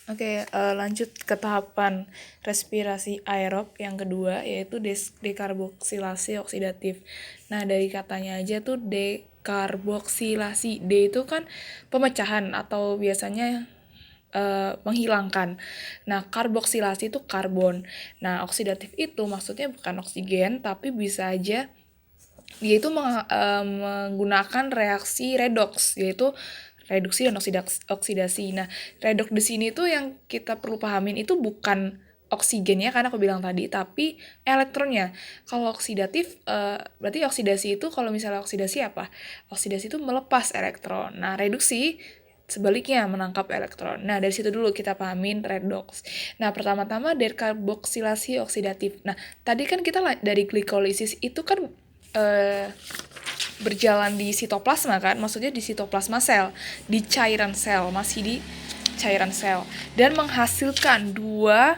Oke, lanjut ke tahapan respirasi aerob yang kedua, yaitu dekarboksilasi oksidatif. Nah, dari katanya aja tuh dekarboksilasi. D itu kan pemecahan atau biasanya menghilangkan. Nah, karboksilasi itu karbon. Nah, oksidatif itu maksudnya bukan oksigen, tapi bisa aja dia itu menggunakan reaksi redoks, yaitu reduksi dan oksidasi. Nah, redoks di sini tuh yang kita perlu pahamin itu bukan oksigennya karena aku bilang tadi, tapi elektronnya. Kalau oksidatif berarti oksidasi itu, kalau misalnya oksidasi apa? Oksidasi itu melepas elektron. Nah, reduksi sebaliknya menangkap elektron. Nah, dari situ dulu kita pahamin redoks. Nah, pertama-tama dekarboksilasi oksidatif. Nah, tadi kan kita dari glikolisis itu kan berjalan di sitoplasma kan, maksudnya di sitoplasma sel, di cairan sel, masih di cairan sel, dan menghasilkan dua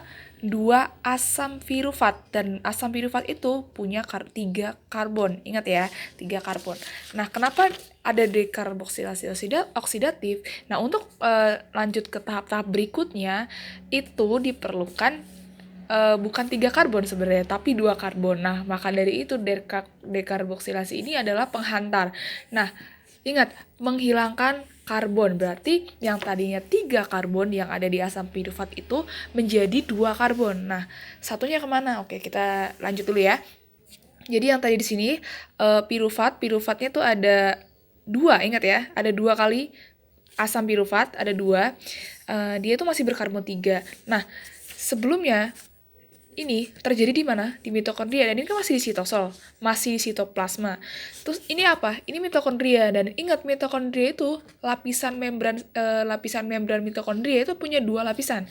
asam pirufat, dan asam pirufat itu punya 3 karbon, ingat ya, 3 karbon. Nah, kenapa ada dekarboksilasi oksidatif? Nah, untuk lanjut ke tahap-tahap berikutnya itu diperlukan bukan 3 karbon sebenarnya, tapi 2 karbon. Nah, maka dari itu dekarboksilasi ini adalah penghantar. Nah, ingat, menghilangkan karbon berarti yang tadinya 3 karbon yang ada di asam pirufat itu menjadi 2 karbon. Nah, satunya kemana? Oke, kita lanjut dulu ya. Jadi yang tadi di sini pirufatnya tuh ada 2, ingat ya, ada 2 kali asam pirufat, ada 2. Dia tuh masih berkarbon 3. Nah, sebelumnya ini terjadi di mana? Di mitokondria, dan ini kan masih di sitosol, masih di sitoplasma. Terus ini apa? Ini mitokondria, dan ingat mitokondria itu lapisan membran mitokondria itu punya 2 lapisan.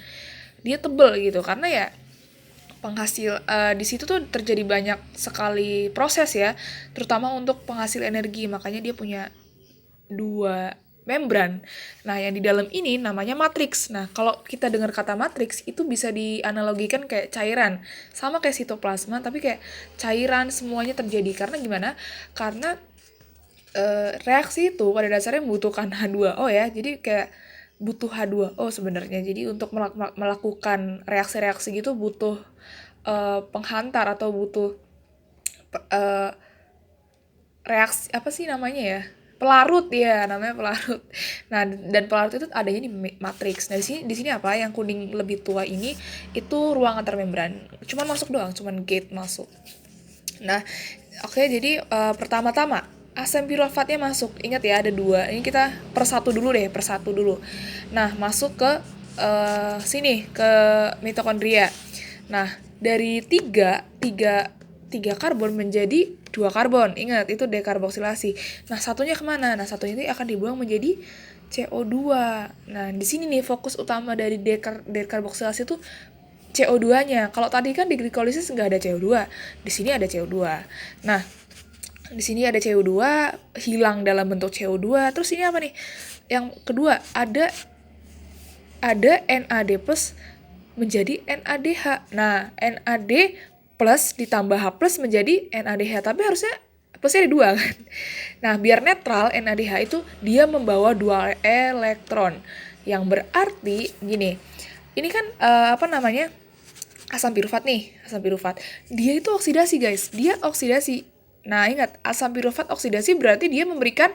Dia tebel gitu karena ya penghasil di situ tuh terjadi banyak sekali proses ya, terutama untuk penghasil energi, makanya dia punya 2 membran. Nah, yang di dalam ini namanya matriks. Nah, kalau kita dengar kata matriks itu bisa dianalogikan kayak cairan. Sama kayak sitoplasma, tapi kayak cairan semuanya terjadi. Karena gimana? Karena reaksi itu pada dasarnya membutuhkan H2O ya. Jadi kayak butuh H2O sebenarnya. Jadi untuk melakukan reaksi-reaksi gitu butuh penghantar atau butuh uh, reaksi apa sih namanya ya, pelarut ya, namanya pelarut. Nah, dan pelarut itu adanya di matriks. Nah, di sini apa yang kuning lebih tua ini itu ruang antar membran, cuman masuk doang, cuman gate masuk. Nah, oke, jadi pertama-tama asam piruvatnya masuk, ingat ya ada 2, ini kita persatu dulu deh, persatu dulu. Nah, masuk ke sini ke mitokondria. Nah, dari tiga karbon menjadi 2 karbon. Ingat, itu dekarboksilasi. Nah, satunya kemana? Nah, satunya itu akan dibuang menjadi CO2. Nah, di sini nih fokus utama dari dekarboksilasi itu CO2-nya. Kalau tadi kan di glikolisis nggak ada CO2, di sini ada CO2. Nah, di sini ada CO2 hilang dalam bentuk CO2. Terus ini apa nih? Yang kedua, ada NAD plus menjadi NADH. Nah, NAD plus ditambah H plus menjadi NADH, tapi harusnya plusnya ada 2 kan. Nah, biar netral, NADH itu dia membawa 2 elektron, yang berarti gini, ini kan asam pirufat nih, asam pirufat. Dia itu oksidasi guys, dia oksidasi. Nah, ingat, asam pirufat oksidasi berarti dia memberikan,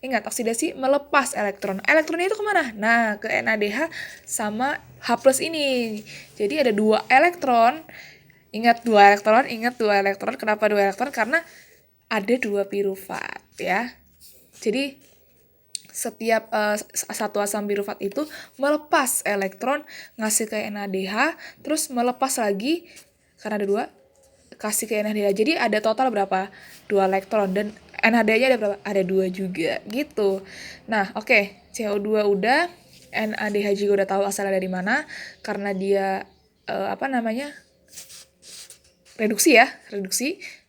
ingat, oksidasi melepas elektron. Elektronnya itu kemana? Nah, ke NADH sama H plus ini. Jadi ada 2 elektron. Ingat 2 elektron, Kenapa 2 elektron? Karena ada 2 pirufat ya. Jadi setiap satu asam pirufat itu melepas elektron, ngasih ke NADH, terus melepas lagi karena ada 2, kasih ke NADH. Jadi ada total berapa? 2 elektron, dan NADH-nya ada berapa? Ada 2 juga gitu. Nah, oke, CO2 udah, NADH juga udah tahu asalnya dari mana karena dia reduksi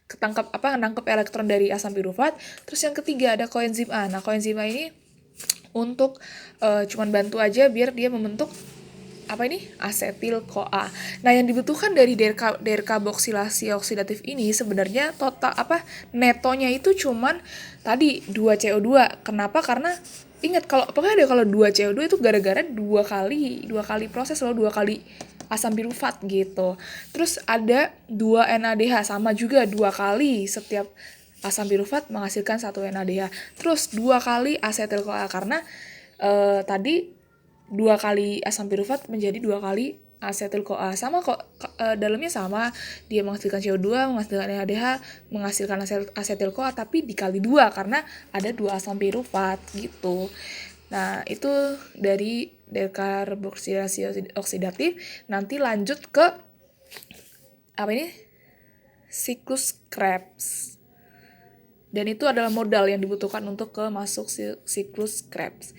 nangkep elektron dari asam pirufat. Terus yang ketiga ada koenzim A. Nah, koenzim A ini untuk cuman bantu aja biar dia membentuk asetil CoA. Nah, yang dibutuhkan dari dekarboksilasi oksidatif ini sebenarnya total netonya itu cuman tadi 2 CO2. Kenapa? Karena Ingat kalau pokoknya ada kalau 2 CO2 itu gara-gara dua kali proses loh, 2 kali asam pirufat gitu. Terus ada 2 NADH sama juga 2 kali setiap asam pirufat menghasilkan 1 NADH. Terus 2 kali asetil CoA karena tadi 2 kali asam pirufat menjadi 2 kali asetil CoA sama kok, dalamnya sama, dia menghasilkan CO2, menghasilkan NADH, menghasilkan asetil CoA tapi dikali 2 karena ada 2 asam pirufat gitu. Nah, itu dari dekarboksilasi oksidatif. Nanti lanjut ke apa ini? Siklus Krebs. Dan itu adalah modal yang dibutuhkan untuk masuk siklus Krebs.